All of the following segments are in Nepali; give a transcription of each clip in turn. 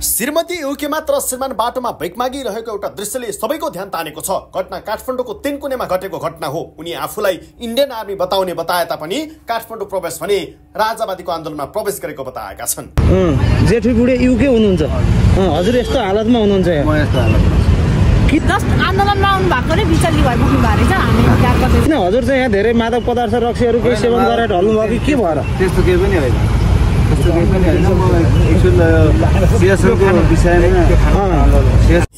श्रीमती युके मात्र श्रीमान बाटोमा भैक मागिरहेको एउटा दृश्यले सबैको ध्यान तानेको छ। घटना काठमाडौँको तिनकुनेमा घटेको घटना हो। उनी आफूलाई इन्डियन आर्मी बताए तापनि काठमाडौँ प्रवेश भने राजावादीको आन्दोलनमा प्रवेश गरेको बताएका छन्। जेठी बुढे युके हुनुहुन्छ, हजुर यस्तो हालतमा हुनुहुन्छ म यस्तो हालतमा कि जस्ट आन्दोलनमा आउनु भएको रे बिचल्ली भएर बस्नु भएको रहेछ। हामी याद गर्दै किन हजुर चाहिँ यहाँ धेरै मादक पदार्थ रक्सीहरू केही सेवन गरेर ढल्नु भयो कि के भएर? त्यस्तो केही पनि होइन, त्यस्तो केही पनि होइन। म सियासतको विषयमा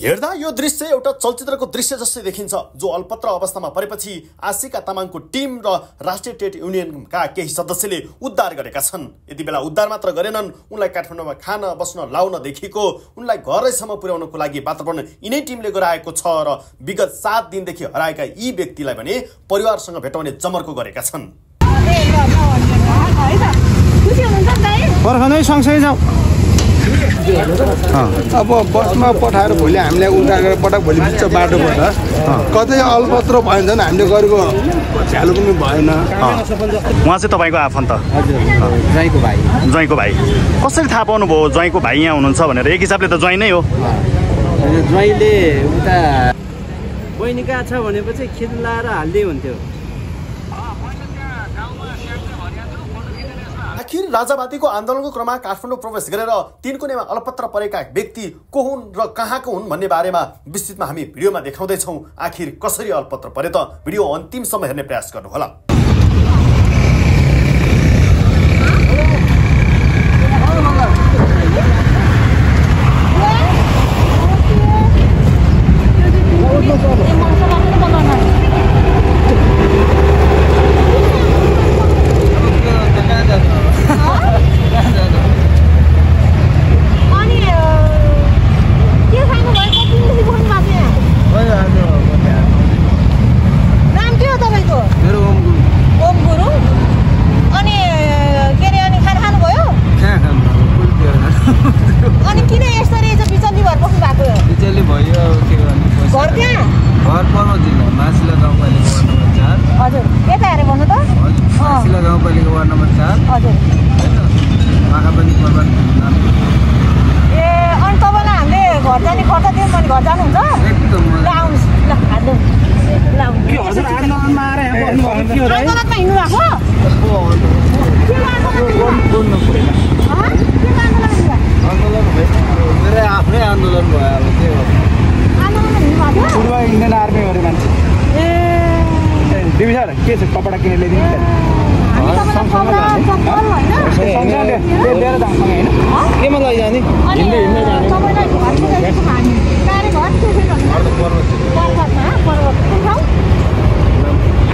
हेर्दा यो दृश्य एउटा चलचित्रको दृश्य जस्तै देखिन्छ, जो अल्पत्र अवस्थामा परेपछि आशिका तामाङको टिम र राष्ट्रिय ट्रेड युनियनका केही सदस्यले उद्धार गरेका छन्। यति बेला उद्धार मात्र गरेनन्, उनलाई काठमाडौँमा खान बस्न लाउनदेखिको उनलाई घरैसम्म पुर्याउनको लागि वातावरण यिनै टिमले गराएको छ र विगत 7 दिनदेखि हराएका यी व्यक्तिलाई भने परिवारसँग भेटाउने जमर्को गरेका छन्। पर्खनै सँगसँगै जाउँ। अब बसमा पठाएर भोलि हामीलाई उल्टा पटक भोलि बिच बाटोबाट कतै अलपत्र भयो भने हामीले गरेको झ्यालो पनि भएन। उहाँ चाहिँ तपाईँको आफन्त? हजुर, ज्वाइँको भाइ। ज्वाइँको भाइ कसरी थाहा पाउनु भयो ज्वाइँको भाइ यहाँ हुनुहुन्छ भनेर? एक हिसाबले त ज्वाइँ नै हो। ज्वाइँले उता बहिनी कहाँ छ भनेपछि खेत लाएर हाल्दै हुन्थ्यो। आखिर राजावादीको आन्दोलनको क्रममा काठमाडौँ प्रवेश गरेर तिनकुनेमा अलपत्र परेका व्यक्ति को हुन् र कहाँको हुन् भन्ने बारेमा विस्तृतमा हामी भिडियोमा देखाउँदैछौँ। आखिर कसरी अलपत्र परे त भिडियो अन्तिमसम्म हेर्ने प्रयास गर्नुहोला। आफ्नै आन्दोलन भयो अब के पूर्व इन्डियन आर्मी हो मान्छे दिदी सर के छ कपडा किनेर ल्याइदिनु केमा लैजाने?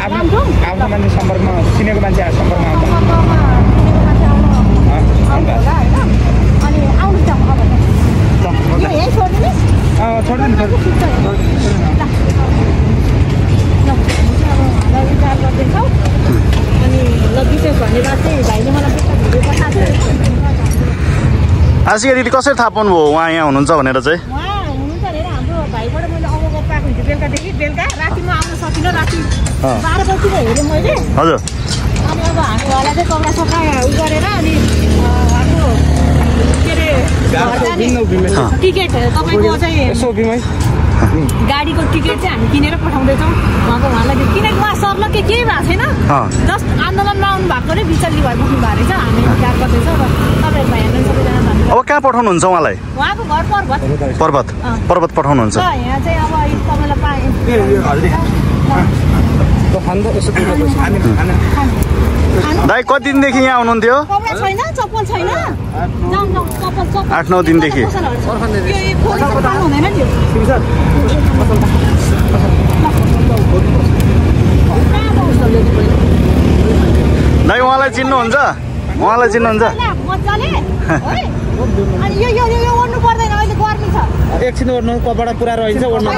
आफ्नो मान्छे सम्पर्कमा चिनेको मान्छे सम्पर्कमा आशिका दिदी कसरी थाहा पाउनु भयो उहाँ यहाँ हुनुहुन्छ भनेर चाहिँ? हाम्रो भाइबाट मैले अवगत पाएको हुन्थ्यो बेलुकादेखि। बेलुका राति म आउन सकिनँ, राति 12 बजीतिर हेरेँ मैले। हजुर। अनि अब हामीहरूलाई चाहिँ कपडा सफा उ गरेर अनि हाम्रो के अरे टिकट तपाईँको चाहिँ गाडीको टिकट चाहिँ हामी किनेर पठाउँदैछौँ उहाँलाई। किनकि उहाँ सर्लक्क केही भएको छैन, जस्ट आन्दोलनमा आउनु भएको रे बिचल्ली भएर बस्नु भएको रहेछ। हामी याद गर्दैछौँ र तपाईँहरू भाइहरूलाई सबैजना धन्यवाद। अब कहाँ पठाउनुहुन्छ उहाँलाई? उहाँको घर पर्वत पठाउनुहुन्छ? यहाँ चाहिँ अब तपाईँलाई पाएँ दाइ कति दिनदेखि यहाँ हुनुहुन्थ्यो? 8-9 दिनदेखि। दाइ उहाँलाई चिन्नुहुन्छ? उहाँलाई चिन्नुहुन्छ? एकछिन ओर्नु कपडा पुरा रहन्छ, ओर्नु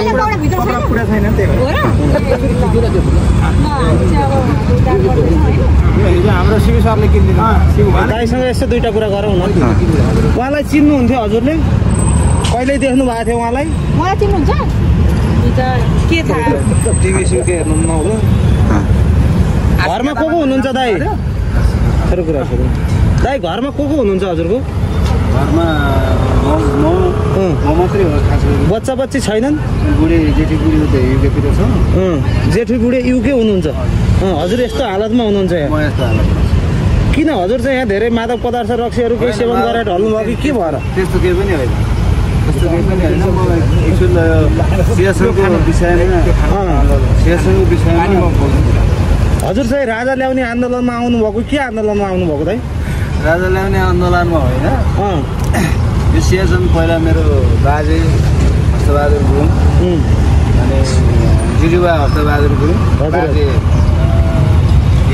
पुरा छैन। हाम्रो शिव सरले किनिदिनु। दाइसँग यस्तो दुईटा कुरा गरौँ न। उहाँलाई चिन्नुहुन्थ्यो हजुरले? कहिले देख्नु भएको थियो उहाँलाई? मलाई चिन्नुहुन्छ? के थाहा टिभी सुके हेर्नु नहुनु। घरमा को हुनुहुन्छ दाइ? दाइ घरमा को हुनुहुन्छ हजुरको? घरमा बच्चा बच्ची छैनन्? बुढी जेठी बुढी त युकेतिर छ। जेठी बुढी युके हुनुहुन्छ। हजुर यस्तो हालतमा हुनुहुन्छ यहाँ? म यस्तो हालतमा छु। किन हजुर चाहिँ यहाँ धेरै मादक पदार्थ रक्सीहरू केही सेवन गरेर ढल्नुभयो कि के भएर? त्यस्तो केही पनि होइन, त्यस्तो केही पनि होइन। म एक्चुअली सियासतको विषयमा म बोल्छु। हजुर चाहिँ राजा ल्याउने आन्दोलनमा आउनुभएको, के आन्दोलनमा आउनुभएको त? राजा ल्याउने आन्दोलनमा होइन, यो सियासन पहिला मेरो बाजे हस्तबहादुर गुरुङ अनि जिजुबा हस्तबहादुर गुरुङ, बाजे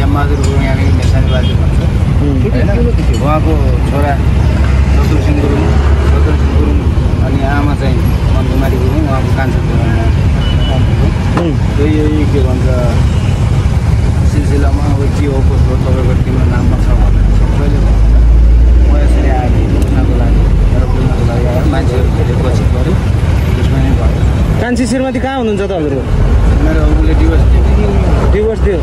यमबहादुर गुरुङ यानि नेसानी बाजे भन्छ होइन, उहाँको छोरा सतुर सिंह गुरुङ अनि आमा चाहिँ मनकुमारी गुरुङ, उहाँको कान्छा छोरा यही के भन्छ सिलसिलामा अब के हो कसो तपाईँको तिम्रो नाममा छ भनेर सबैले भन्छ। म यसरी आएर बुझ्नको लागि बुझ्नको लागि आएर मान्छेहरू धेरै कोसिस गऱ्यो, त्यसमा नै भयो। कान्छी श्रीमती कहाँ हुनुहुन्छ त हजुरको? मेरो उसले डिभोर्स दियो।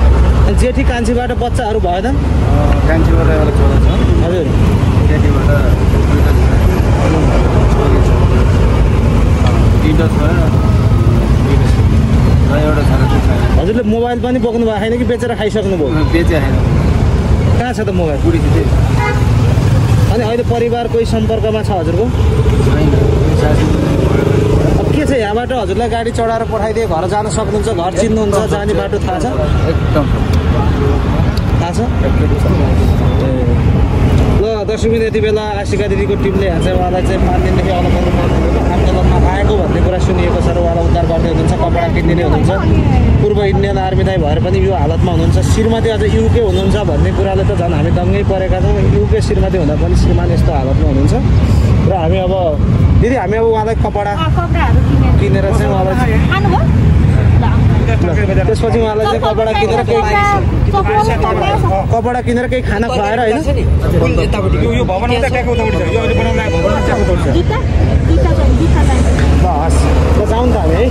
अनि जेठी कान्छीबाट बच्चाहरू भएन? कान्छीबाट एउटा छोरा छ। हजुर। जेठीबाट दुईवटा छोरी छ, दुईवटा छोरा र एउटा छोरा चाहिँ छैन। हजुरले मोबाइल पनि बोक्नु भएको छैन कि बेचेर खाइसक्नुभयो? बेचे होइन। कहाँ छ त मोबाइल? बुढी चाहिँ। अनि अहिले परिवार कोही सम्पर्कमा छ हजुरको? छैन। अब के छ यहाँबाट हजुरलाई गाडी चढाएर पठाइदिए घर जान सक्नुहुन्छ? घर चिन्नुहुन्छ? जाने बाटो थाहा छ? एकदम थाहा छ। ल दर्शकबिन यति बेला आशिका दिदीको टिमले यहाँ चाहिँ उहाँलाई चाहिँ 5 दिनदेखि आन्दोलनमा आएको भन्ने कुरा सुनिएको छ र उहाँलाई उद्धार गर्दै हुनुहुन्छ। कपडा किनिदिने हुनुहुन्छ। पूर्व इन्डियन आर्मी दाइ भएर पनि यो हालतमा हुनुहुन्छ। श्रीमती अझ युके हुनुहुन्छ भन्ने कुराले त झन् हामी दङ्गै परेका छौँ। युके श्रीमती हुँदा पनि श्रीमान यस्तो हालतमा हुनुहुन्छ र हामी अब दिदी हामी अब उहाँलाई कपडा किनेर चाहिँ उहाँलाई त्यसपछि उहाँलाई चाहिँ कपडा किनेर केही खाना खुवाएर होइन हस् ल जाउँ त हामी है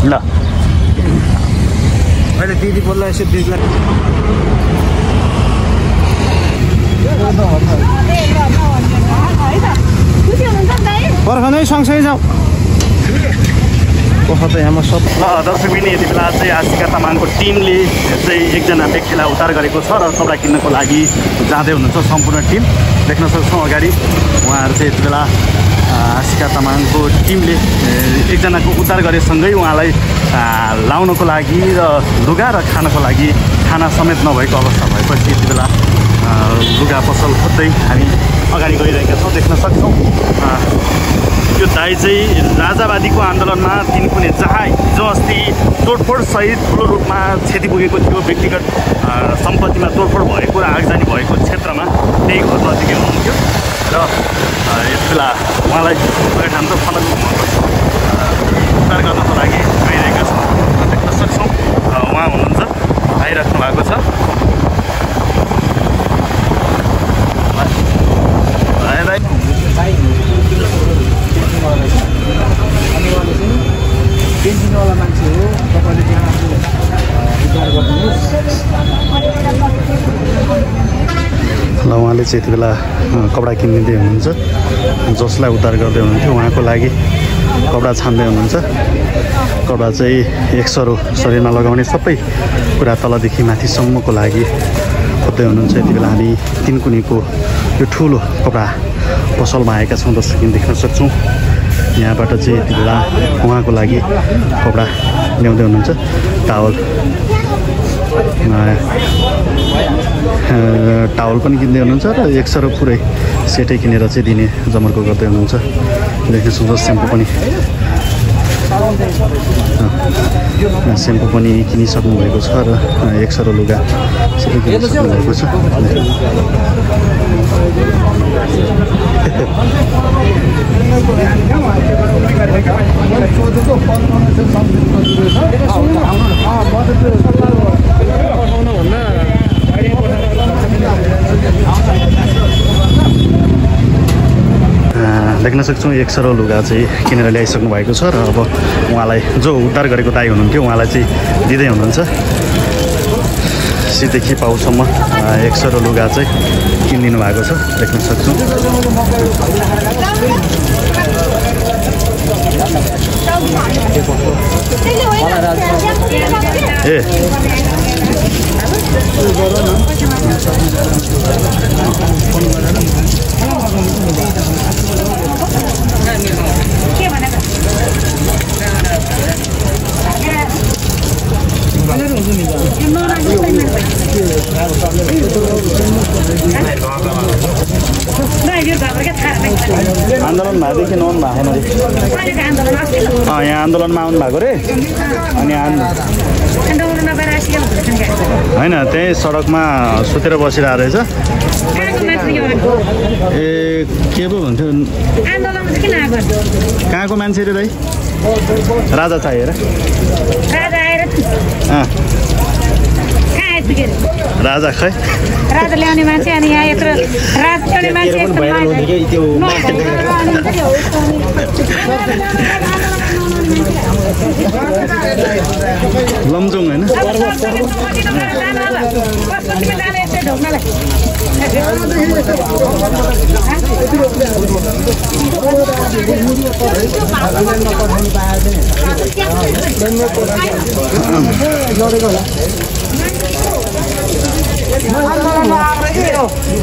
ल अहिले दिदी बोल्दा यसो दिदीलाई पर्खनै सँगसँगै जाउँ। त यहाँमा सब दर्शकबिन यति बेला चाहिँ आशिका तामाङको टिमले चाहिँ एकजना व्यक्तिलाई उद्धार गरेको छ र कपडा किन्नको लागि जाँदै हुनुहुन्छ सम्पूर्ण टिम। देख्न सक्छौँ अगाडि उहाँहरू चाहिँ यति बेला आशिका तामाङको टिमले एकजनाको उद्धार गरेसँगै उहाँलाई लाउनको लागि र लुगा र खानको लागि खाना समेत नभएको अवस्था भएपछि यति बेला लुगा पसल खोज्दै हामी अगाडि गइरहेका छौँ। देख्न सक्छौँ यो दाइ चाहिँ राजावादीको आन्दोलनमा तिनकुने जहाँ हिजो अस्ति तोडफोडसहित ठुलो रूपमा क्षति पुगेको थियो, व्यक्तिगत सम्पत्तिमा तोडफोड भएको र आगजनी भएको क्षेत्रमा त्यही घर नजिकै हुनुहुन्थ्यो र यस बेला उहाँलाई हामी त फलक उद्धार गर्नको लागि गइरहेका छौँ। देख्न सक्छौँ उहाँ हुनुहुन्छ, आइराख्नु भएको छ। पेन्टिङवाला मान्छे हो, तपाईँले त्यहाँ उद्धार गरिदिनुहोस्। ल उहाँले चाहिँ यति बेला कपडा किनिदिँदै हुनुहुन्छ। जसलाई उद्धार गर्दै हुनुहुन्थ्यो उहाँको लागि कपडा छान्दै हुनुहुन्छ। कपडा चाहिँ एकसरो शरीरमा लगाउने सबै कुरा तलदेखि माथिसम्मको लागि खोज्दै हुनुहुन्छ। यति बेला हामी तिनकुनेको यो ठुलो कपडा पसलमा आएका छौँ। दर्शक देख्न सक्छौँ यहाँबाट चाहिँ यति बेला उहाँको लागि कपडा ल्याउँदै हुनुहुन्छ। टावल पनि किन्दै हुनुहुन्छ र एकसरो पुरै सेटै किनेर चाहिँ दिने जमर्को गर्दै हुनुहुन्छ। देख्न सक्छौँ सेम्पू पनि किनिसक्नु भएको छ र एकसरो लुगा सबै किनिसक्नु भएको छ। देख्न सक्छौँ एकसरो लुगा चाहिँ किनेर ल्याइसक्नु भएको छ र अब उहाँलाई जो उद्धार गरेको दाइ हुनुहुन्थ्यो उहाँलाई चाहिँ दिँदै हुनुहुन्छ। केजीदेखि पाउसम्म 100 लुगा चाहिँ किनिदिनु भएको छ देख्न सक्छौँ। ए आन्दोलन भएदेखि नआउनु भएको यहाँ आन्दोलनमा आउनु भएको रे अनि होइन त्यही सडकमा सुतेर बसिरहेको रहेछ। ए के पो भन्थ्यो कहाँको मान्छे रे दाइ? राजा चाहिएर राजा खै राजा ल्याउने मान्छे अनि यहाँ यत्रो राज ल्याउने मान्छे लमजुङ होइन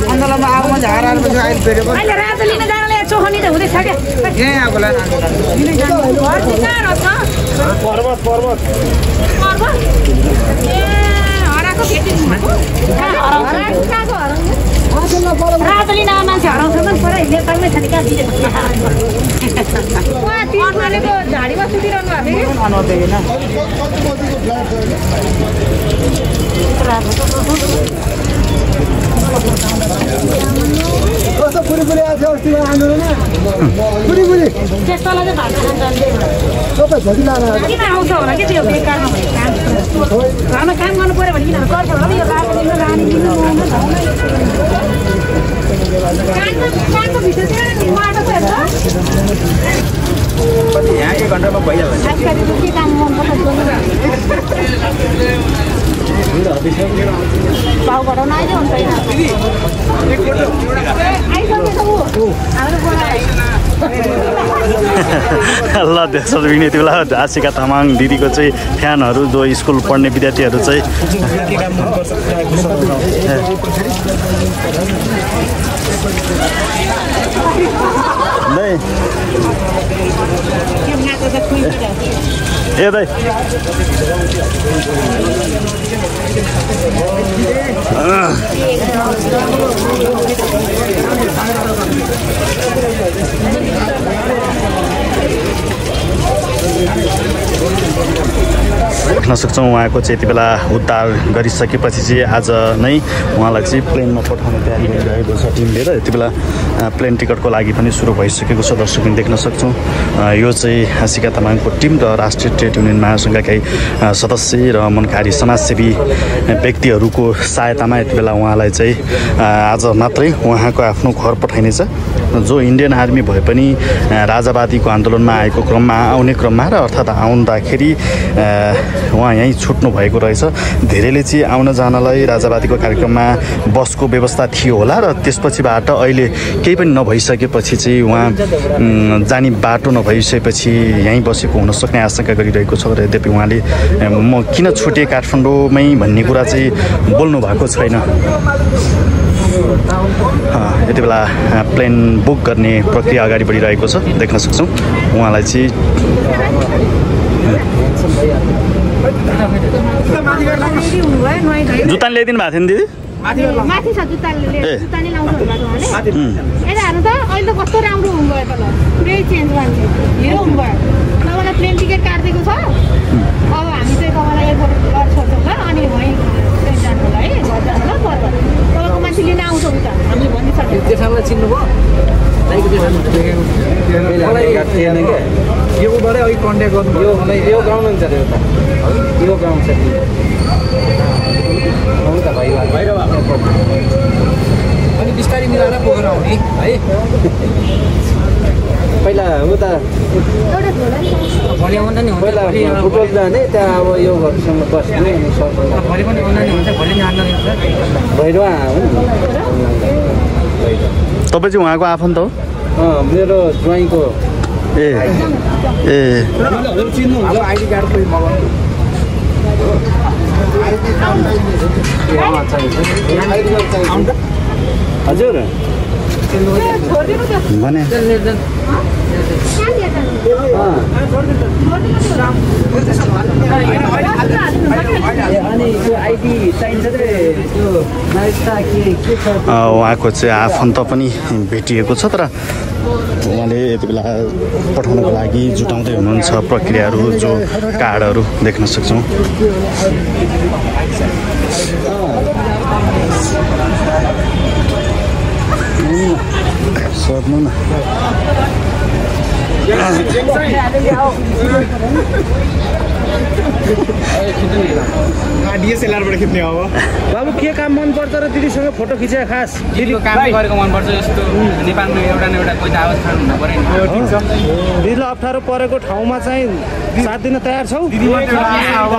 आन्दोलनमा आगोमा झारेर अहिले फेरि अहिले राजा लिन जानले चोखनी त हुँदैछ क्या यहीँ आगोलाई पर्वत पर्वत ए हराएको राजा लिन मान्छे हराउँछ पनि पर नेपालमै छ नि कहाँ उहाँ तिर्मालेको झाडीमा सुतिरहनु कस्तो पुरी आएको थियो अस्तिमा आन्दोलन पुरी त्यस्तोलाई चाहिँ भाषा सबै झोकी लाएर किन आउँछ होला कि त्यो बेकारमा भएको काम घरमा काम गर्नु पऱ्यो भने किन गर्छ होला यो लाने कामको भित्र चाहिँ माटो छ यहाँ 1 घन्टामा भइहाल्छ। के काम मनपर्छ भाउ घटाउन आइदियो हुन्छ ल त्यसो भने यति बेला आशिका तामाङ दिदीको चाहिँ फ्यानहरू जो स्कुल पढ्ने विद्यार्थीहरू चाहिँ ए दाइ देख्न सक्छौँ उहाँको चाहिँ यति बेला उद्धार गरिसकेपछि चाहिँ आज नै उहाँलाई चाहिँ प्लेनमा पठाउने तयारी गरिरहेको छ टिमले र यति बेला प्लेन टिकटको लागि पनि सुरु भइसकेको छ। दर्शक पनि देख्न सक्छौँ यो चाहिँ आशिका तामाङको टिम र राष्ट्रिय ट्रेड युनियन महासङ्घका केही सदस्य र मनकारी समाजसेवी व्यक्तिहरूको सहायतामा यति बेला उहाँलाई चाहिँ आज मात्रै उहाँको आफ्नो घर पठाइनेछ। जो इन्डियन आर्मी भए पनि राजावादीको आन्दोलनमा आएको क्रममा आउने क्रममा र अर्थात् आउँदाखेरि उहाँ यहीँ छुट्नु भएको रहेछ। धेरैले चाहिँ आउन जानलाई राजावादीको कार्यक्रममा बसको व्यवस्था थियो होला र त्यसपछिबाट अहिले केही पनि नभइसकेपछि चाहिँ उहाँ जाने बाटो नभइसकेपछि यहीँ बसेको हुनसक्ने आशंका गरिरहेको छ र यद्यपि उहाँले म किन छुटेँ काठमाडौँमै भन्ने कुरा चाहिँ बोल्नु भएको छैन। यति बेला प्लेन बुक गर्ने प्रक्रिया अगाडि बढिरहेको छ देख्न सक्छौँ उहाँलाई चाहिँ जुत्ता ल्याइदिनु भएको थियो नि दिदी माथि छ जुत्ता नै लाउँछ यता हेर्नु त अहिले त कस्तो राम्रो हुनुभयो त ल पुरै चेन्ज मान्छे हिरो हुनुभयो। तपाईँलाई प्लेन टिकट काटिदिएको छ अब हामी चाहिँ तपाईँलाई एयरपोर्ट घर छोड्छौँ ल अनि वहीँ जानु होला है घर जानु ल पर्व तपाईँको मान्छे लिन आउँछ उता हामीले भनिसक्यो। देखाउन चिन्नुभयो यो उबारै अघि कन्ट्याक्ट गर्नु यो गाउँ हुन्छ अरे यो गाउँ छ त भाइ अनि बिस्तारै मिलाएर बोकेर आउने है। पहिला उता पहिला फुटबल जाने त्यहाँ अब यो घरसँग बस्ने भैरवा तपाईँ चाहिँ उहाँको आफन्त हो? मेरो ज्वाइँको ए आइडी कार्ड हजुर भने उहाँको चाहिँ आफन्त पनि भेटिएको छ तर उहाँले यति बेला पठाउनको लागि जुटाउँदै हुनुहुन्छ प्रक्रियाहरू जो कार्डहरू देख्न सक्छौँ। सोध्नु न डिएसएलआरबाट खिच्ने हो बाबु के काम मनपर्छ र दिदीसँग फोटो खिचे खास दिदीको काम गरेको मनपर्छ। यस्तो नेपालमा एउटा न एउटा कोही त आवाज खानु हुनु पर्यो नि। दिदीलाई अप्ठ्यारो परेको ठाउँमा चाहिँ साथ दिन तयार छौ?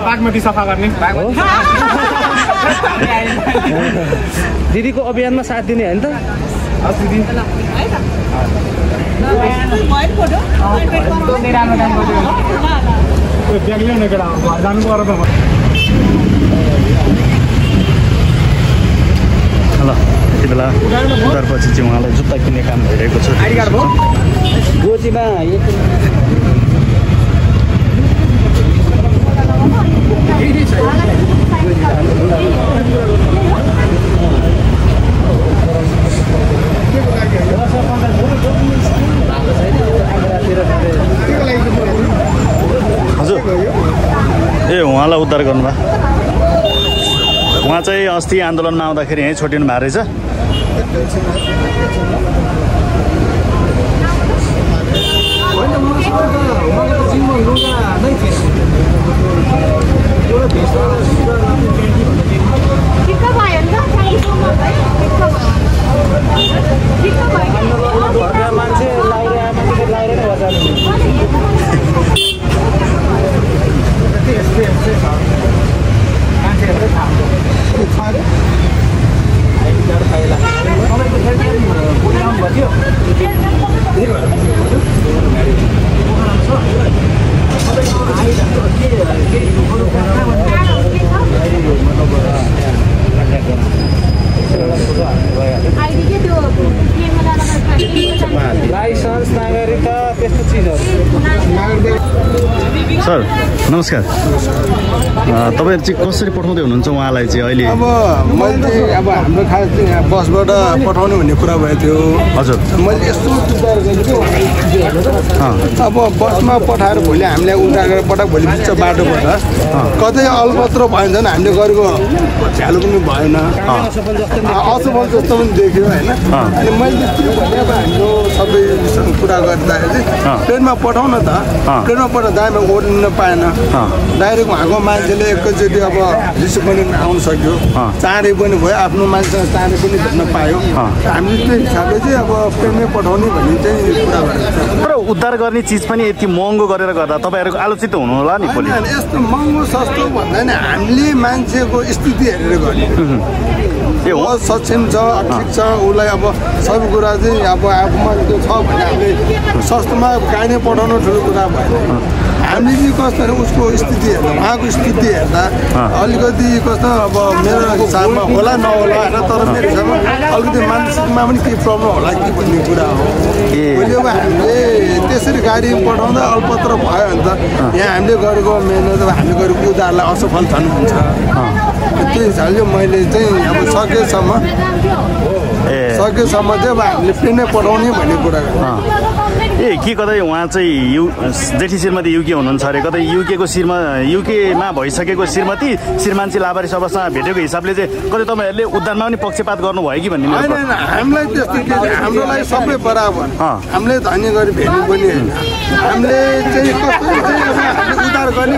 बागमती सफा गर्ने दिदीको अभियानमा साथ दिने होइन त? ल यति बेला उधारपछि चाहिँ उहाँलाई जुत्ता किन्ने काम भइरहेको छ। गोजीमा हजुर ए उहाँलाई उद्धार गर्नुभयो। उहाँ चाहिँ अस्ति आन्दोलनमा आउँदाखेरि यहीँ छोडिनु भएको रहेछ। मान्छे लाइसेन्स नागरिकता त्यस्तो चिजहरू। सर नमस्कार, तपाईँहरू चाहिँ कसरी पठाउँदै हुनुहुन्छ उहाँलाई चाहिँ अहिले? अब मैले चाहिँ अब हाम्रो खास चाहिँ बसबाट पठाउने भन्ने कुरा भएको थियो। हजुर मैले यस्तो विचार गरेको अब बसमा पठाएर भोलि हामीलाई उल्टाएर पठाएको भोलि बिच बाटोबाट कतै अलपत्र भयो भने हामीले गरेको झ्यालो पनि भएन, असफल जस्तो पनि देख्यो होइन। अनि मैले त्यो भने अब हाम्रो सबैसँग कुरा गर्दाखेरि चाहिँ ट्रेनमा पठाउन त ट्रेनमा पठाउँदा दाइमा ओर्लिन पाएन। डाइरेक्ट उहाँको मान्छेले एकैचोटि अब रिसिभ पनि आउनु सक्यो, चाँडै पनि भयो, आफ्नो मान्छेसँग चाँडै पनि भेट्न पायो। हामीले त्यो हिसाबले चाहिँ अब ट्रेनमै पठाउने भन्ने चाहिँ कुरा गरेको छ। तर उद्धार गर्ने चिज पनि यति महँगो गरेर गर्दा तपाईँहरूको आलोचित हुनु होला नि भोलि। यस्तो महँगो सस्तो भन्दा नि हामीले मान्छेको स्थिति हेरेर गर्ने। ए हो सक्षम छ, ठिक छ, उसलाई अब सबै कुरा चाहिँ अब आफूमा त्यो छ भने हामीले सस्तोमा काहीँ नै पठाउनु ठुलो कुरा भएन। हामीले चाहिँ कस्तो उसको स्थिति हेर्दा उहाँको स्थिति हेर्दा अलिकति कस्तो अब मेरो हिसाबमा होला नहोला होइन, तर मेरो हिसाबमा अलिकति मानसिकमा पनि केही प्रब्लम होला कि भन्ने कुरा हो। भोलि अब हामीले त्यसरी गाडी पठाउँदा अल्पत्र भयो भने त यहाँ हामीले गरेको मेहनत हामीले गरेको उधारलाई असफल छान्नुहुन्छ। त्यो हिसाबले मैले चाहिँ अब सकेसम्म चाहिँ अब हामीले ट्रेनमै पठाउने भन्ने कुरा ए के कतै उहाँ चाहिँ जेठी श्रीमती युके हुनुहुन्छ अरे, कतै युकेको युकेमा भइसकेको श्रीमानजी लाभारी सभासँग भेटेको हिसाबले चाहिँ कतै तपाईँहरूले उद्धारमा पनि पक्षपात गर्नुभयो कि भन्ने? हामीलाई त्यस्तो के हाम्रो लागि सबै बराबर, हामीले धनी गरी भेट्नु पनि होइन। हामीले चाहिँ कस्तो चाहिँ उद्धार गर्ने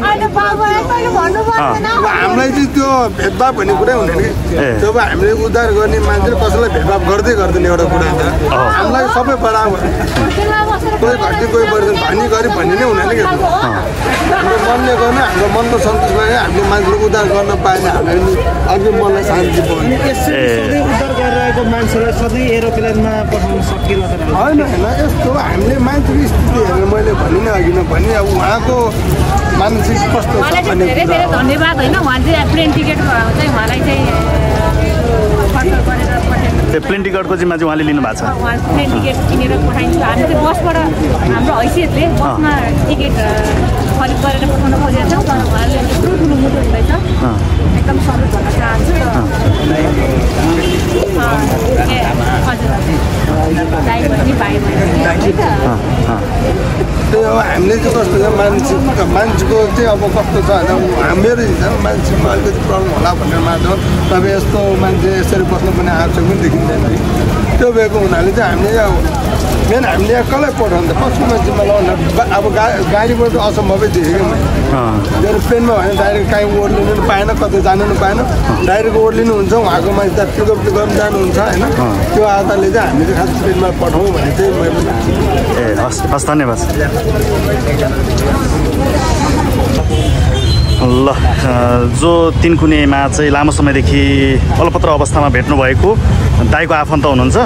हामीलाई चाहिँ त्यो भेदभाव भन्ने कुरा हुँदैन कि जब हामीले उद्धार गर्ने मान्छेले कसैलाई भेदभाव गर्दैन एउटा कुरा छ हामीलाई सबै बराबर कोही घटी कोही बढ्दैन धनी गरिब भन्ने नै हुँदैन कि हाम्रो मनले गर्न हाम्रो मनको सन्तोष गरे हामीले मान्छेले उद्धार गर्न पाएन हामीले अघि मनलाई शान्ति पाउने उद्धार गरिरहेको मान्छेलाई सधैँ एरोप्लेनमा पठाउन सकिरहेको होइन यस्तो हामीले मान्छेको स्थिति हेरेर मैले भनिनँ अघि नभने अब उहाँको मानसिक कस्तो छ भन्ने धेरै धेरै धन्यवाद होइन उहाँ चाहिँ प्लेन टिकट चाहिँ उहाँलाई चाहिँ खर्च गरेर त्यो प्लेन टिकटको जिम्मा चाहिँ उहाँले लिनुभएको छ उहाँ प्लेन टिकट किनेर पठाइन्छ हामी चाहिँ बसबाट हाम्रो हैसियतले बसमा टिकट खरिद गरेर पठाउन खोजेका छौँ तर उहाँले यत्रो ठुलो मुटु हुँदैछ एकदम सपोर्ट गर्न चाहन्छु दाइ बहिनी भाइ बहिनी त्यही हो हामीले चाहिँ कस्तो छ मान्छेको चाहिँ अब कस्तो छ भने मेरो हिसाबमा मान्छेमा अलिकति प्रब्लम होला भनेर मान्छौँ तपाईँ यस्तो मान्छे यसरी बस्नु पनि आवश्यक पनि देखिँदैन त्यो भएको हुनाले चाहिँ हामीले मेन हामीले कसलाई पठाउनु त कसको मान्छेमा लगाउनु अब गाडीबाट असम्भवै देखेँ मैले मेरो प्लेनमा भने डाइरेक्ट काहीँ ओर्लिनु पनि पाएन कतै जानु पनि पाएन डाइरेक्ट ओर्लिनु हुन्छ उहाँको मान्छे त पिकअप गर्न जानुहुन्छ होइन त्यो आधारले चाहिँ हामीले खास प्लेनमा पठाउँ भने चाहिँ मैले ए हस् धन्यवाद ल जो तिनकुनेमा चाहिँ लामो समयदेखि अलपत्र अवस्थामा भेट्नुभएको दाइको आफन्त हुनुहुन्छ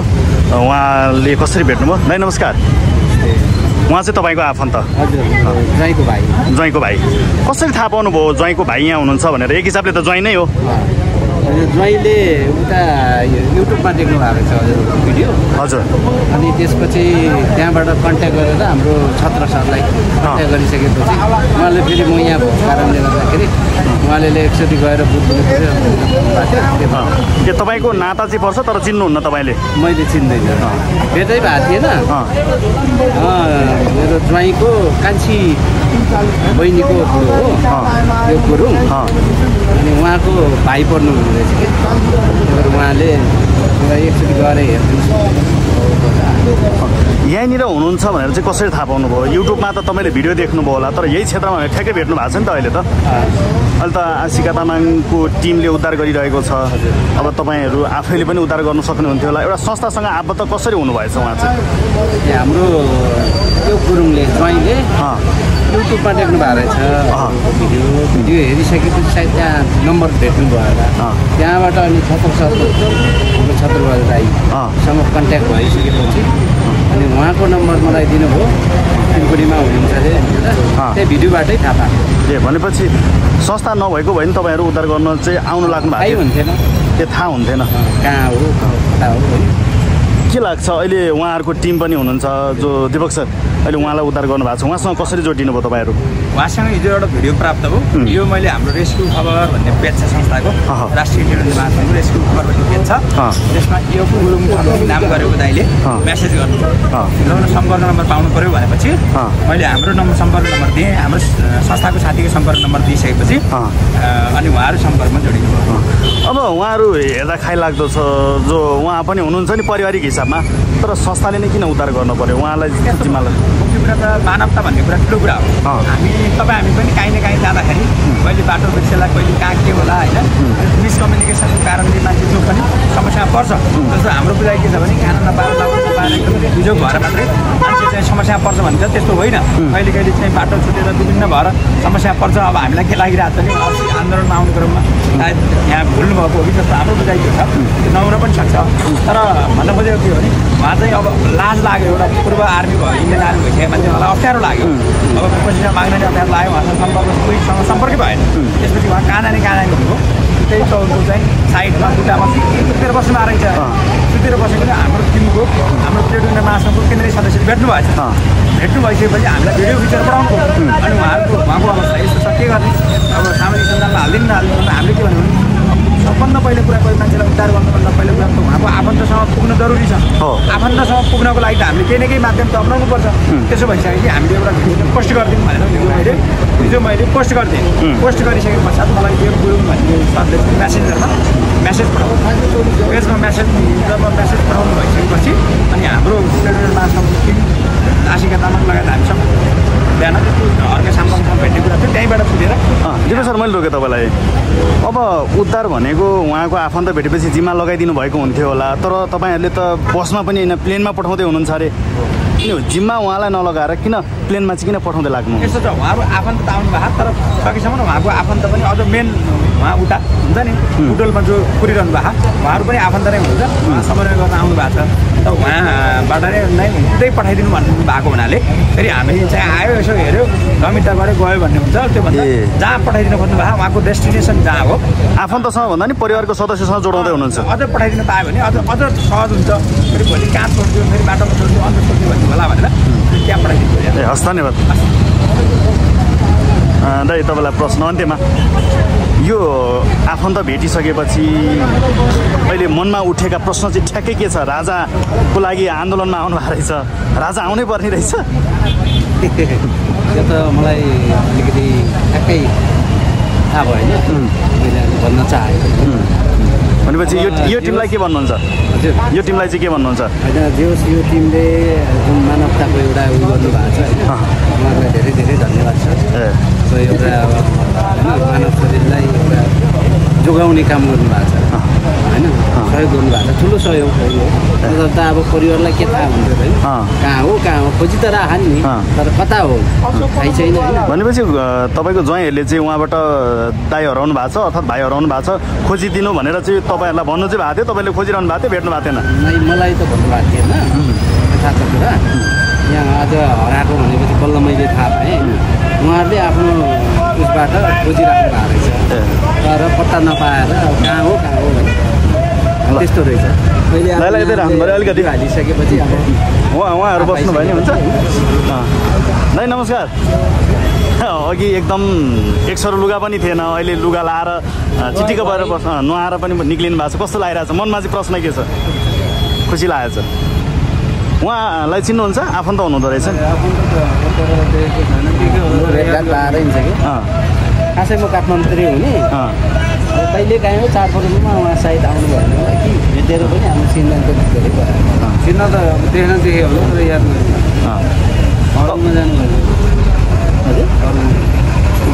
उहाँले कसरी भेट्नुभयो दाइ नमस्कार उहाँ चाहिँ तपाईँको आफन्त ज्वाइँको भाइ कसरी थाहा पाउनुभयो ज्वाइँको भाइ यहाँ हुनुहुन्छ भनेर एक हिसाबले त ज्वाइँ नै हो ज्वाइँले उता युट्युबमा देख्नु भएको छ भिडियो हजुर अनि त्यसपछि त्यहाँबाट कन्ट्याक्ट गरेर हाम्रो छत्र सरलाई कन्ट्याक्ट गरिसकेपछि उहाँले फेरि म यहाँ भएको कारणले गर्दाखेरि उहाँले एकचोटि गएर बुझ्नु पऱ्यो के तपाईँको नाता चाहिँ पर्छ तर चिन्नुहुन्न तपाईँले मैले चिन्दैन भेटै भएको थिएन मेरो ज्वाइँको कान्छी बहिनीको बुढो हो यो गुरुङ अनि उहाँको भाइ पर्नु हुँदैछ कि उहाँले एकचोटि गएर हेरिदिनुहोस् यहीँनिर हुनुहुन्छ भनेर चाहिँ कसरी थाहा पाउनुभयो युट्युबमा त तपाईँले भिडियो देख्नुभयो होला तर यही क्षेत्रमा ठ्याक्कै भेट्नु भएको छ नि त अहिले त अहिले त आशिका तामाङको टिमले उद्धार गरिरहेको छ अब तपाईँहरू आफैले पनि उद्धार गर्नु सक्नुहुन्थ्यो होला एउटा संस्थासँग आबद्ध कसरी हुनुभएछ उहाँ चाहिँ हाम्रो यो गुरुङले ज्वाइँले युट्युबमा देख्नु भएको रहेछ भिडियो हेरिसकेपछि सायद त्यहाँ नम्बर भेट्नुभयो होला त्यहाँबाट अनि छत्रबहादुर दाइसँग कन्ट्याक्ट भइसकेपछि अनि उहाँको नम्बर मलाई दिनुभयो सिलगढीमा हुनुहुन्छ अरे त्यही भिडियोबाटै थाहा पाएको ए भनेपछि संस्था नभएको भयो नि तपाईँहरू उद्धार गर्न चाहिँ आउनु लाग्नु भएको हुन्थेन त्यो थाहा हुन्थेन कहाँ हो कता हो के लाग्छ अहिले उहाँहरूको टिम पनि हुनुहुन्छ जो दिपक सर अहिले उहाँलाई उद्धार गर्नुभएको छ उहाँसँग कसरी जोडिनु भयो तपाईँहरू उहाँसँग हिजो एउटा भिडियो प्राप्त भयो यो मैले हाम्रो रेस्क्यु खबर भन्ने पेज छ संस्थाको राष्ट्रिय टेलिभिजन महासङ्घको रेस्क्यु खबर भन्ने पेज छ त्यसमा यो गुरुङ नाम गरेको दाइले मेसेज गर्नुभयो सम्पर्क नम्बर पाउनु पऱ्यो भनेपछि मैले हाम्रो सम्पर्क नम्बर दिएँ हाम्रो संस्थाको साथीको सम्पर्क नम्बर दिइसकेपछि अनि उहाँहरू सम्पर्कमा जोडिनु भयो अब उहाँहरू हेर्दा खाइलाग्दो छ जो उहाँ पनि हुनुहुन्छ नि पारिवारिक हिसाबमा तर संस्थाले नै किन उद्धार गर्नु पर्यो उहाँलाई जिम्मालाई मुख्य कुरा त मानवता भन्ने कुरा ठुलो कुरा हो हामी पनि काहीँ न काहीँ जाँदाखेरि कहिले बाटो बिर्सेला कहिले कहाँ के होला होइन मिसकम्युनिकेसनको कारणले मान्छे जो पनि समस्या पर्छ जस्तो हाम्रो बुझाइ के छ भने खाना नपाएर एकदमै बिजोग भएर मात्रै मान्छे चाहिँ समस्या पर्छ भन्छ त्यस्तो होइन कहिले कहिले चाहिँ बाटो छुटेर विभिन्न भएर समस्या पर्छ अब हामीलाई के लागिरहेको छ भने आन्दोलनमा आउने क्रममा सायद यहाँ भुल्नुभएको हो कि जस्तो हाम्रो बुझाइ के छ त्यो नहुन पनि सक्छ तर भन्न खोजेको के हो भने उहाँ चाहिँ अब लाज लाग्यो एउटा पूर्व आर्मी भयो इन्डियन आर्मी भइसकेको मान्छे मलाई अप्ठ्यारो लाग्यो अब पैसा माग्ने अप्ठ्यारो लाग्यो उहाँसँग कोहीसँग सम्पर्कै भएन त्यसपछि उहाँ कहाँ जाने हुनुभयो त्यही चौरको चाहिँ साइडमा दुईवटामा सुतेर बस्नु रहेछ सुतेर बसेपछि हाम्रो टिमको हाम्रो ट्रेड युनियन महासङ्घको केन्द्रीय सदस्यले भेट्नु भएछ भेट्नु भइसकेपछि हामीलाई भिडियो खिचेर पठाउनु अनि उहाँको अवस्था यस्तो छ के गर्ने अब सामाजिक सञ्जालमा हालिदिनु हामीले के भन्यो भने सबभन्दा पहिलो कुरा कोही मान्छेलाई उद्धार गर्नुभन्दा पहिलो कुरा त उहाँको आफन्तसँग पुग्न जरुरी छ आफन्तसँग पुग्नको लागि त हामीले केही न केही माध्यम त अप्नाउनु पर्छ त्यसो भइसकेपछि हामीले एउटा भिडियो पोस्ट गरिदिउँ भनेर हिजो मैले पोस्ट गरिदिएँ पोस्ट गरिसके पश्चात मलाई यो गुरुङ भन्ने सरले म्यासेन्जरमा मेसेज पठाउनु पेजमा मेसेज पठाउनु भइसकेपछि अनि हाम्रो महासङ्घको टिम आशिका तामाङ लगायत हामीसँग बिहान अर्को सामसँग भेट्ने कुरा थियो त्यहीँबाट मैले रोकेँ तपाईँलाई। अब उद्धार भनेको उहाँको आफन्त भेटेपछि जिम्मा लगाइदिनु भएको हुन्थ्यो होला, तर तपाईँहरूले त बसमा पनि होइन प्लेनमा पठाउँदै हुनुहुन्छ अरे। किन जिम्मा उहाँलाई नलगाएर किन प्लेनमा चाहिँ किन पठाउँदै लाग्नु? यस्तो छ, उहाँहरू आफन्त त आउनु भएको, तर सकेसम्म उहाँको आफन्त पनि अझ मेन उहाँ उता हुन्छ नि बुटोलमा जो पुरिरहनु भएको उहाँहरू पनि आफन्त नै हुनुहुन्छ, उहाँ समन्वय गर्न आउनु भएको छ। त उहाँबाट नै उतै पठाइदिनु भन्नु भएको हुनाले फेरि हामी चाहिँ आयो यसो हेऱ्यो गमिताबाटै गयो भन्ने हुन्छ। त्योभन्दा जहाँ पठाइदिनु खोज्नु भएको उहाँको डेस्टिनेसन जहाँ हो आफन्तसँग भन्दा नि परिवारको सदस्यसँग जोडाउँदै हुनुहुन्छ। अझ पठाइदिनु पायो भने अझ सहज हुन्छ। फेरि भोलि कहाँ छोड्छु, फेरि बाटोमा छोड्छु, अन्त छोड्छु भन्नु होला भनेर त्यहाँ पठाइदिन्छु। ए हस्, धन्यवाद दाइ। तपाईँलाई प्रश्न अन्त्यमा, यो आफन्त भेटिसकेपछि अहिले मनमा उठेका प्रश्न चाहिँ ठ्याक्कै के छ? राजाको लागि आन्दोलनमा आउनु भएको रहेछ, राजा आउनै पर्ने रहेछ। त्यो त मलाई अलिकति ठ्याक्कै थाहा भएन, मैले भन्न चाहेको। भनेपछि यो टिमलाई के भन्नुहुन्छ? हजुर, यो टिमलाई चाहिँ के भन्नुहुन्छ? होइन जे होस्, यो टिमले जुन मानवताको एउटा उयो गर्नुभएको छ होइन, उहाँलाई धेरै धेरै धन्यवाद छ। एउटा होइन मानव शरीरलाई एउटा जोगाउने काम गर्नुभएको छ होइन, सहयोग गर्नुभएको छ, ठुलो सहयोग हो यो। मतलब त अब परिवारलाई के थाहा हुन्छ होइन, कहाँ हो खोजी त राखा नि, तर कता हो थाहै छैन होइन। भनेपछि तपाईँको ज्वाइँहरूले चाहिँ उहाँबाट दाइ हराउनु भएको छ अर्थात् भाइ हराउनु भएको छ, खोजिदिनु भनेर चाहिँ तपाईँहरूलाई भन्नु चाहिँ भएको थियो, तपाईँले खोजिरहनु भएको थियो, भेट्नु भएको थिएन? मलाई त भन्नुभएको थिएन यथार्थ कुरा। यहाँ आज हराएको भनेपछि बल्ल मैले थाहा पाएँ, उहाँहरूले आफ्नो उसबाट खोजिराख्नु भएको रहेछ, तर पत्ता नपाएर कहाँ हो भने त्यस्तो रहेछ। अहिले अलिकति हालिसकेपछि अब उहाँहरू बस्नु भयो नि हुन्छ। दाइ नमस्कार। अघि एकदम एक सरो लुगा पनि थिएन, अहिले लुगा लाएर चिटिक्क भएर नुहाएर पनि निक्लिनु भएको छ, कस्तो लागिरहेको छ? मनमा चाहिँ प्रश्न के छ? खुसी लागेको छ? उहाँलाई चिन्नुहुन्छ? आफन्त हुनुहुँदो रहेछ? खासै म काठमाडौँतिरै हो नि, कहिले काहीँ हो चाडपर्वमा उहाँ सायद आउनु भएन होला कि भेटेर पनि हाम्रो चिन्ह त धेरै भयो। चिन्ह त देख्न देखेँ होला, तर याद गर्नु जानु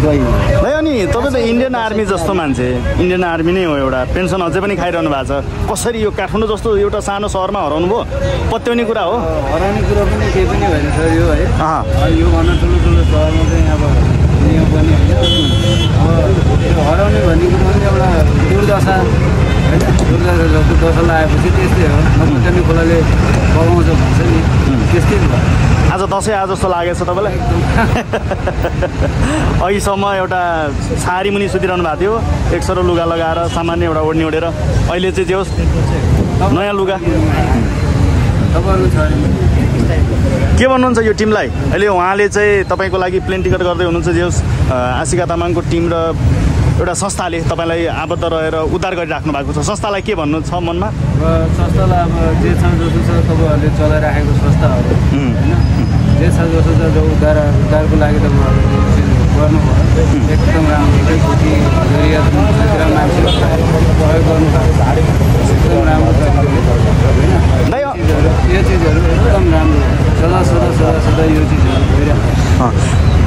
अनि तपाईँ त इन्डियन आर्मी जस्तो मान्छे, इन्डियन आर्मी नै हो एउटा, पेन्सन अझै पनि खाइरहनु भएको छ, कसरी यो काठमाडौँ जस्तो एउटा सानो सहरमा हराउनु भयो? पत्याउने कुरा हो? हराउने कुरा पनि केही पनि होइन सर यो है, यो भन्दा ठुलो सहरमा चाहिँ अब नियम पनि होइन। अब हराउने भन्ने कुरो पनि एउटा दुर्दशा होइन, दुर्दशा लगाएपछि त्यस्तै हो, नपत्याउने खोलाले बगाउँछ भन्छ नि, त्यस्तै भयो। आज दसैँ आज जस्तो लागेको छ तपाईँलाई? अहिलेसम्म एउटा सारी मुनि सुतिरहनु भएको थियो, एक सरो लुगा लगाएर सामान्य एउटा ओढ्नी ओढेर, अहिले चाहिँ जे होस् नयाँ लुगा। के भन्नुहुन्छ यो टिमलाई? अहिले उहाँले चाहिँ तपाईँको लागि प्लेन टिकट गर्दै हुनुहुन्छ, जे होस् आशिका तामाङको टिम र एउटा संस्थाले तपाईँलाई आबद्ध रहेर उद्धार गरिराख्नु भएको छ, संस्थालाई के भन्नु छ मनमा? संस्थालाई अब जे छ जसो छ तपाईँहरूले चलाइराखेको संस्थाहरू होइन, जे छ जसो छ जो उद्धारको लागि तपाईँहरूले गर्नुभयो, एकदम राम्रो। खोजी जरिया मान्छेहरू सहयोग गर्नुभएको एकदम राम्रो होइन, यो चिजहरू एकदम राम्रो। सदा यो चिजहरू भइरहेको।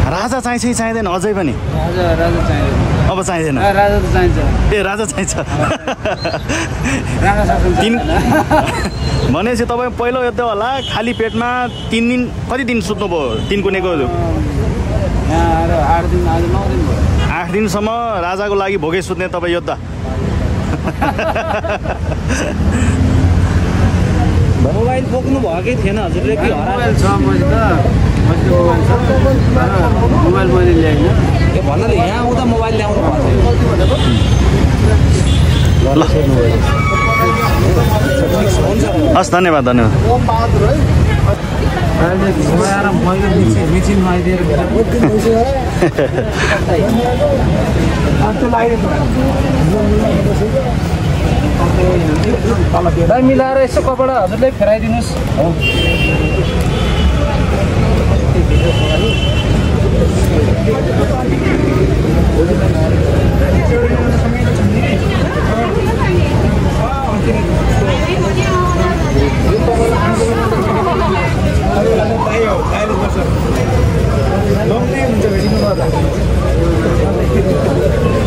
राजा चाहिन्छ कि चाहिँदैन अझै पनि? राजा चाहिँदैन, अब चाहिँदैन? राजा त चाहिन्छ। ए राजा चाहिन्छ तिन भनेपछि तपाईँ पहिलो यता होला खाली पेटमा 3 दिन कति दिन सुत्नुभयो? 3 कुनेको 8 दिन, आज 9 दिन भयो। 8 दिनसम्म राजाको लागि भोगै सुत्ने तपाईँ योद्धा। मोबाइल बोक्नु भएकै थिएन हजुरले कि? मोबाइल छ मसित, मोबाइल मैले ल्याइनँ। ए भन्नाले यहाँ आउँदा मोबाइल ल्याउनु भएको थियो? हस् धन्यवाद धन्यवाद। मिलाएर यसो कपडा हजुरले फेराइदिनुहोस्। हुन्छ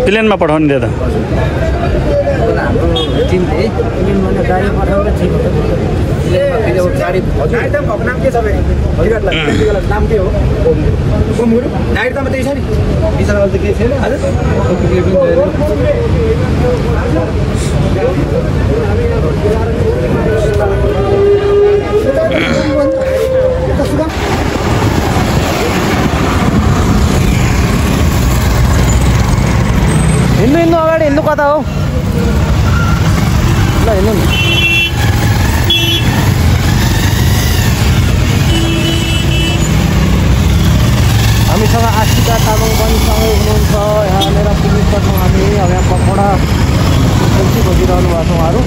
प्लेनमा पठाउने दियो त हाम्रो टिमले गाडी पठाउन ठिक हो गाडी नाम के छ नाम के हो डाइट त त्यही छ नि विचार त केही छैन हिँड्नु अगाडि हिँड्नु कता हो ल हिँड्नु नि हामीसँग आशिका तामाङ पनि सँगै हुनुहुन्छ यहाँनिर पुग्नुपर्छ हामी अब यहाँ पकौडा खोजिरहनु भएको छ उहाँहरू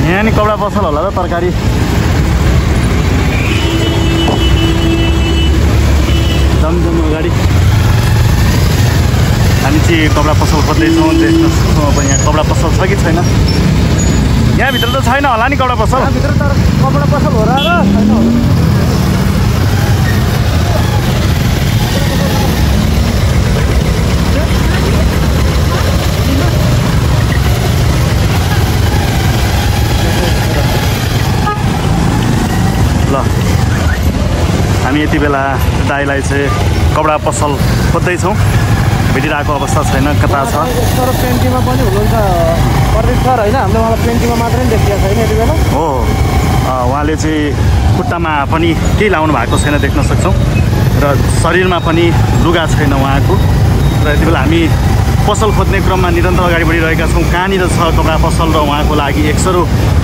यहाँ नि कपडा पसल होला र तरकारी जमजम अगाडि हामी चाहिँ कपडा पसल खोज्दैछौँ देख्न सक्छौँ अब यहाँ कपडा पसल छ कि छैन यहाँभित्र त छैन होला नि कपडा पसल यहाँभित्र तर कपडा पसल हो र छैन ल हामी यति बेला दाइलाई चाहिँ कपडा पसल खोज्दैछौँ भेटिरहेको अवस्था छैन कता छ तर पेन्टीमा पनि हुनुहुन्छ प्रदीप सर होइन हामीले उहाँलाई पेन्टीमा मात्रै देखिएको छैन यति बेला हो उहाँले चाहिँ खुट्टामा पनि केही लाउनु भएको छैन देख्न सक्छौँ र शरीरमा पनि लुगा छैन उहाँको र यति बेला हामी पसल खोज्ने क्रममा निरन्तर अगाडि बढिरहेका छौँ कहाँनिर छ कपडा पसल र उहाँको लागि एकसरो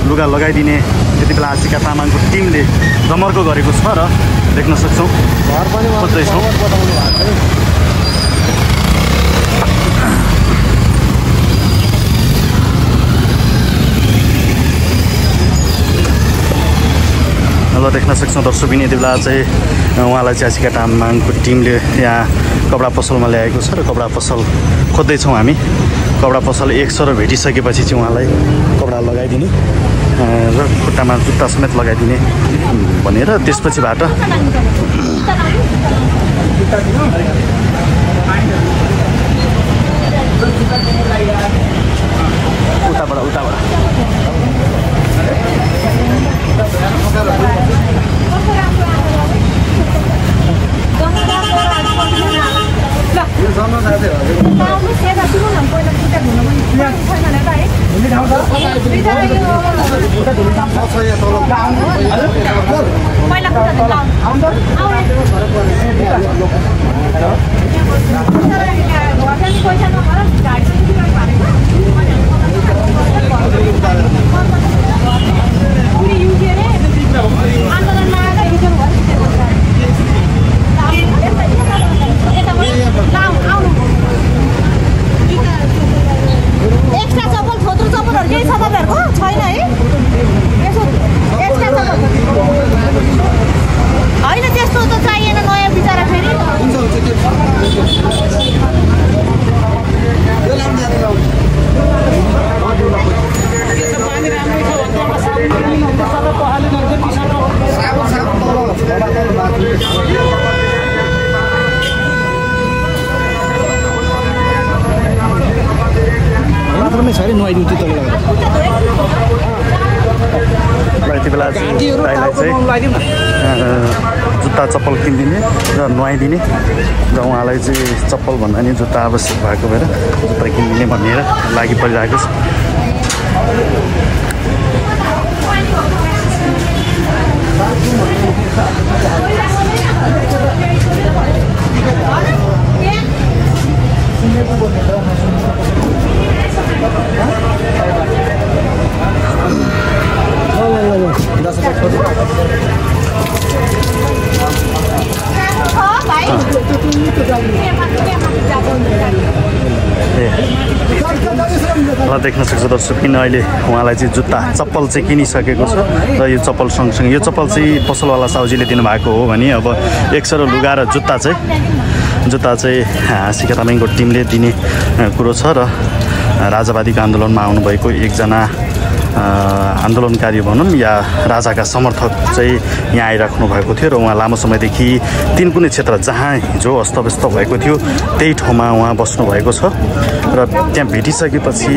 लुगा लगाइदिने यति बेला आशिका तामाङको टिमले जमर्को गरेको छ र देख्न सक्छौँ घर पनि खोज्दैछौँ ल देख्न सक्छौँ दर्शकबिन यति बेला चाहिँ उहाँलाई चाहिँ आशिका तामाङको टिमले यहाँ कपडा पसलमा ल्याएको छ र कपडा पसल खोज्दैछौँ हामी कपडा पसल एक सरो भेटिसकेपछि चाहिँ उहाँलाई कपडा लगाइदिने र खुट्टामा जुत्ता समेत लगाइदिने भनेर त्यसपछिबाट उताबाट एक्स्ट्रा चप्पल थोत्रो चप्पलहरू केही छ तपाईँहरूको छैन है यसो एक्स्ट्रा चप्पल होइन त्यस्तो त चाहिएन नयाँ बिचरा फेरि मात्रमै छ अरे नुहाइदिउँ त्यो तपाईँलाई यति बेला चाहिँ जुत्ता चप्पल किनिदिने र नुहाइदिने र उहाँलाई चाहिँ चप्पल भन्दा नि जुत्ता आवश्यक भएको भएर जुत्ता किनिदिने भनेर लागि परिरहेको छ देख्न सक्छ दर्शकबिन अहिले उहाँलाई चाहिँ जुत्ता चप्पल चाहिँ किनिसकेको छ र यो चप्पल सँगसँगै यो चप्पल चाहिँ पसलवाला साउजीले दिनुभएको हो भने अब एक सरो लुगा र जुत्ता चाहिँ हाँसिका तामाङको टिमले दिने कुरो छ र राजावादीको आन्दोलनमा आउनुभएको एकजना आन्दोलनकारी भनौँ या राजाका समर्थक चाहिँ यहाँ आइराख्नु भएको थियो र उहाँ लामो समयदेखि कुनै क्षेत्र जहाँ हिजो अस्तव्यस्त भएको थियो त्यही ठाउँमा उहाँ बस्नु भएको छ र त्यहाँ भेटिसकेपछि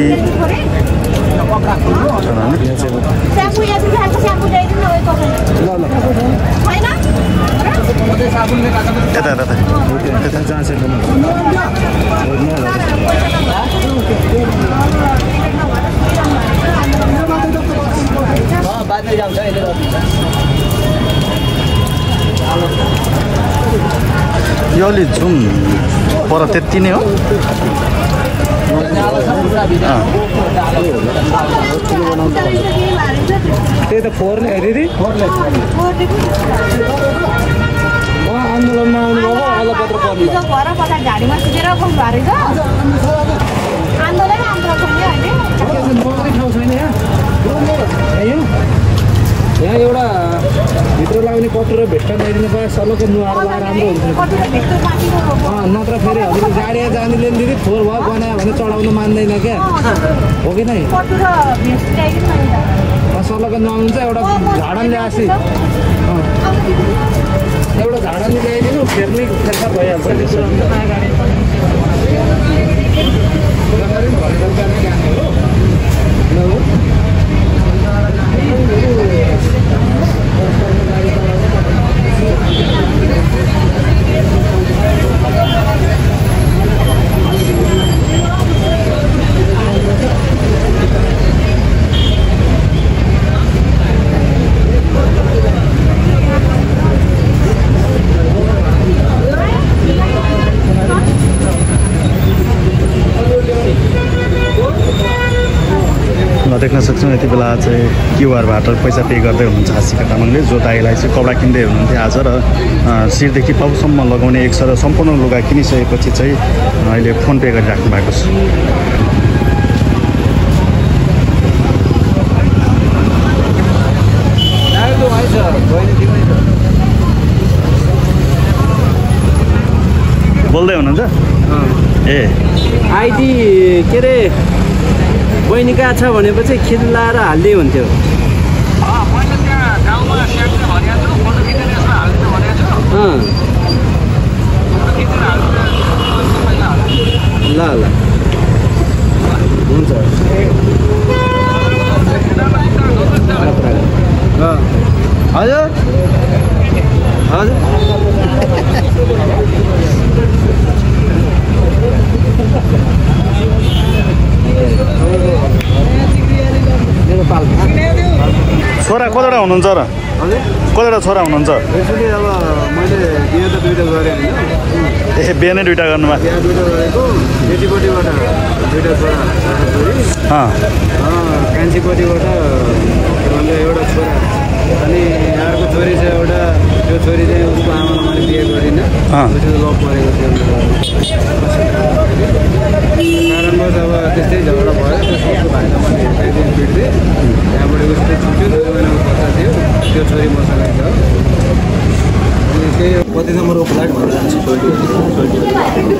यो अलि जुम पर त्यति नै हो त्यही त फोहोर नै दिदी आन्दोलनमा आउनुभयो अलपत्र पर्नु झाडीमा सुतेर बस्नु भएको ठाउँ छैन यहाँ एउटा भित्र लगाउने कटुर र भेट्टा ल्याइदिनु पाए सल्लोको नुहाएर लगाएर राम्रो हुन्छ नत्र फेरि हजुर गाडी जानेले दिदी फोहोर भयो बनायो भने चढाउनु मान्दैन क्या हो कि नै सल्लोको नुहाउनु चाहिँ एउटा झाडन ल्याएपछि एउटा झाडनले ल्याइदिनु फेर्ने फेर्सा भइहाल्छ देख्न सक्छौँ यति बेला चाहिँ क्युआरबाट पैसा पे गर्दै हुनुहुन्छ हाँसिका तामाङले जो दाइलाई चाहिँ कपडा किन्दै हुनुहुन्थ्यो आज र शिरदेखि पाउसम्म लगाउने एक सर सम्पूर्ण लुगा किनिसकेपछि चाहिँ अहिले फोन पे गरिराख्नु भएको छ। बोल्दै हुनुहुन्छ ए आइडी के अरे बहिनीका छ भनेपछि खिच्लाएर हाल्दै हुन्थ्यो। ल ल हुन्छ हजुर हजुर छोरा कतिवटा हुनुहुन्छ र कतिवटा छोरा हुनुहुन्छ? अब मैले बिहे त दुईवटा गरेँ होइन। ए बिहे नै दुईवटा गर्नुभयो? बिहे दुईवटा गरेको केटीपट्टिबाट दुईवटा छोरा छोरी कान्छीपट्टिबाट एउटा छोरा अनि अर्को छोरी छ एउटा। त्यो छोरी चाहिँ उसको आमालाई मैले बिहे गरिनँ, लभ परेको थियो कारणवश अब त्यस्तै झगडा भयो। त्यसको भाइलाई मैले हिर्काइदिएँ पिट्दिएँ, त्यहाँबाट उसको छुट्यो 2 महिनाको बच्चा थियो, त्यो छोरी मसँग छ। अनि त्यही कति नम्बरको फ्ल्याट भनेर जान्छ 20